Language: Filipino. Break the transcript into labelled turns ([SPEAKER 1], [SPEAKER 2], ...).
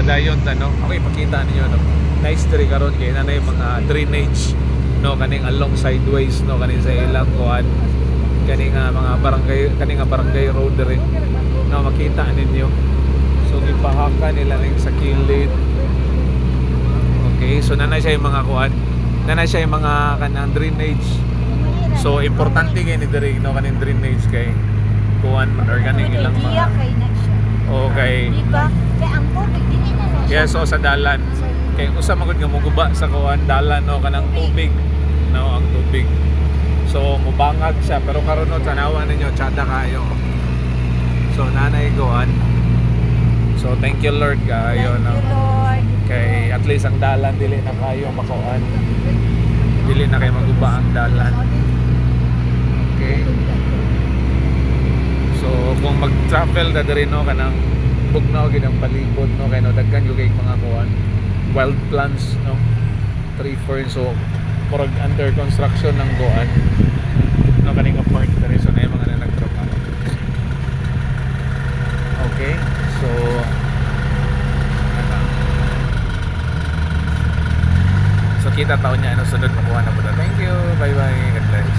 [SPEAKER 1] padayon ta no. Okay, pakita ninyo no. Nice diri karon kay nanay mga drainage no kaning along sideways no kaning sa ilang kuan kaning mga barangay road diri no makita ninyo. So gipahaka nila ning sa kilid. Okay, so nanay siya yung mga kuan. Nanay siya yung mga kanang drainage. So importante kay ni diri no kaning drainage kay kuan man or kaning ilang mga okay.
[SPEAKER 2] Diba? Kaya ang tubig dili na no.
[SPEAKER 1] Yes, so sa dalan. Kay usa man gud nga moguba sa kuan dalan no kanang tubig no ang tubig. So mubangag siya pero karon no tanawan ninyo tsada kayo. So nanay kuan. So thank you Lord kayo no.
[SPEAKER 2] Thank you Lord.
[SPEAKER 1] Kay at least ang dalan dili na kayo makuan. Dili na kayo maguba ang dalan. Okay. So kung mag-travel na diri no kanang bugnaw gid ang palibot no kay no daghan yung kay mga kuan wild plants no tree fern so murag under construction ng kuan no kaning park diri so na yung mga nagtrabaho. Okay. So so kita taon niya ano sunod makuha na po. Thank you. Bye bye.